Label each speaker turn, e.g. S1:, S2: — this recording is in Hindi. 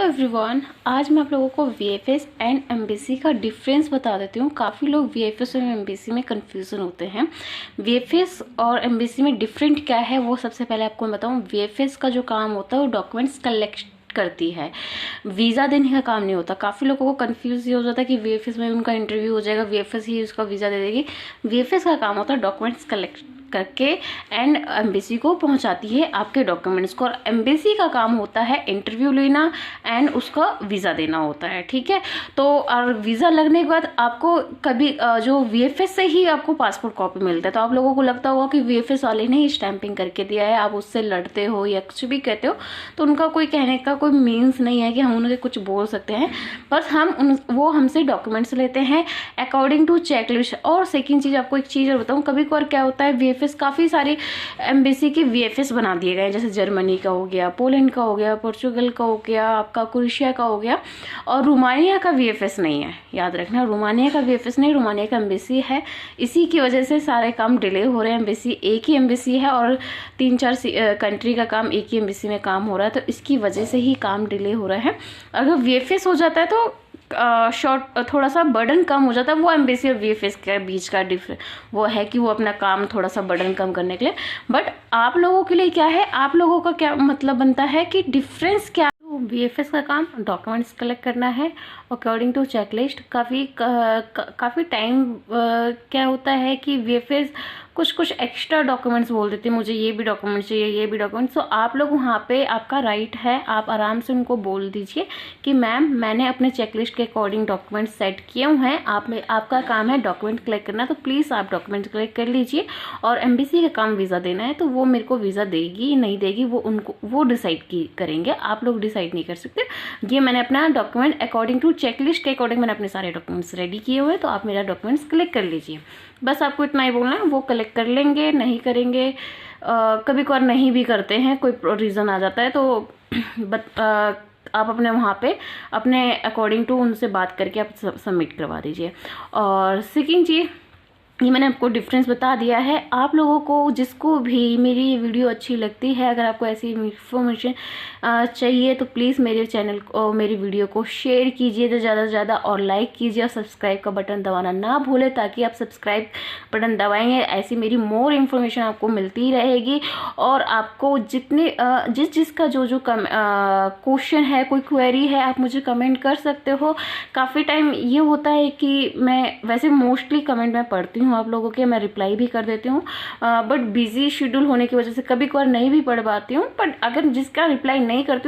S1: एवरीवन, आज मैं आप लोगों को वीएफएस एंड एमबीसी का डिफरेंस बता देती हूँ। काफ़ी लोग वीएफएस और एमबीसी में कंफ्यूजन होते हैं। वीएफएस और एमबीसी में डिफरेंट क्या है वो सबसे पहले आपको मैं बताऊँ। वीएफएस का जो काम होता है वो डॉक्यूमेंट्स कलेक्ट करती है, वीज़ा देने का काम नहीं होता। काफ़ी लोगों को कंफ्यूज ये हो जाता है कि वीएफएस में उनका इंटरव्यू हो जाएगा, वीएफएस ही उसका वीज़ा दे देगी। वीएफएस का काम होता है डॉक्यूमेंट्स कलेक्ट करके एंड एम्बेसी को पहुंचाती है आपके डॉक्यूमेंट्स को, और एम्बेसी का काम होता है इंटरव्यू लेना एंड उसका वीज़ा देना होता है। ठीक है, तो और वीज़ा लगने के बाद आपको कभी जो वीएफएस से ही आपको पासपोर्ट कॉपी मिलता है। तो आप लोगों को लगता होगा कि वीएफएस वाले ने ही स्टैंपिंग करके दिया है, आप उससे लड़ते हो या कुछ भी कहते हो, तो उनका कोई कहने का कोई मीन्स नहीं है कि हम उनके कुछ बोल सकते हैं। बस वो हमसे डॉक्यूमेंट्स लेते हैं अकॉर्डिंग टू चेकलिस्ट। और सेकेंड चीज़, आपको एक चीज़ और बताऊँ, कभी कभार क्या होता है वीएफएस काफ़ी सारी एम्बेसी के वीएफएस बना दिए गए हैं, जैसे जर्मनी का हो गया, पोलैंड का हो गया, पोर्चुगल का हो गया, आपका क्रोएशिया का हो गया, और रोमानिया का वीएफएस नहीं है। याद रखना, रोमानिया का वीएफएस नहीं, रोमानिया का एम्बेसी है। इसी की वजह से सारे काम डिले हो रहे हैं। एम्बेसी एक ही एम्बेसी है और 3-4 कंट्री का काम एक ही एम्बेसी में काम हो रहा है, तो इसकी वजह से ही काम डिले हो रहा है। अगर वीएफएस हो जाता है तो शॉर्ट थोड़ा सा बर्डन कम हो जाता है। वो एम्बेसी और वीएफएस के बीच का वो है कि वो अपना काम थोड़ा सा बर्डन कम करने के लिए। बट आप लोगों के लिए क्या है, आप लोगों का क्या मतलब बनता है कि डिफरेंस क्या। वीएफएस का काम डॉक्यूमेंट्स कलेक्ट करना है अकॉर्डिंग टू चेकलिस्ट। काफ़ी टाइम क्या होता है कि वीएफएस कुछ एक्स्ट्रा डॉक्यूमेंट्स बोल देते हैं, मुझे ये भी डॉक्यूमेंट्स चाहिए, ये भी डॉक्यूमेंट्स। तो आप लोग वहाँ पे, आपका राइट है, आप आराम से उनको बोल दीजिए कि मैम मैंने अपने चेकलिस्ट के अकॉर्डिंग डॉक्यूमेंट्स सेट किए हुए हैं, आपका काम है डॉक्यूमेंट कलेक्ट करना, तो प्लीज़ आप डॉक्यूमेंट कलेक्ट कर लीजिए। और एम्बेसी का काम वीज़ा देना है, तो वो मेरे को वीज़ा देगी नहीं देगी वो डिसाइड करेंगे, आप लोग डिसाइड नहीं कर सकते। ये मैंने अपना डॉक्यूमेंट अकॉर्डिंग टू चेकलिस्ट के अकॉर्डिंग मैंने अपने सारे डॉक्यूमेंट्स रेडी किए हुए हैं, तो आप मेरा डॉक्यूमेंट्स कलेक्ट कर लीजिए। बस आपको इतना ही बोलना है, वो कलेक्ट कर लेंगे, नहीं करेंगे, कभी कभार नहीं भी करते हैं, कोई रीज़न आ जाता है, तो आप अपने वहाँ पे अपने अकॉर्डिंग टू उनसे बात करके आप सबमिट करवा दीजिए। और सेकेंड चीज़, ये मैंने आपको डिफरेंस बता दिया है। आप लोगों को जिसको भी मेरी ये वीडियो अच्छी लगती है, अगर आपको ऐसी इन्फॉर्मेशन चाहिए तो प्लीज़ मेरे चैनल को, मेरी वीडियो को शेयर कीजिए ज़्यादा से ज़्यादा, और लाइक कीजिए, और सब्सक्राइब का बटन दबाना ना भूलें, ताकि आप सब्सक्राइब बटन दबाएंगे ऐसी मेरी मोर इन्फॉर्मेशन आपको मिलती रहेगी। और आपको जितने जिसका जो क्वेश्चन है, कोई क्वेरी है, आप मुझे कमेंट कर सकते हो। काफ़ी टाइम ये होता है कि मैं वैसे मोस्टली कमेंट मैं पढ़ती हूँ आप लोगों के, मैं रिप्लाई भी कर देती हूँ, बट बिजी शेड्यूल होने की वजह से कभी कभार नहीं भी पढ़ पाती हूँ। बट अगर जिसका रिप्लाई नहीं करती हूँ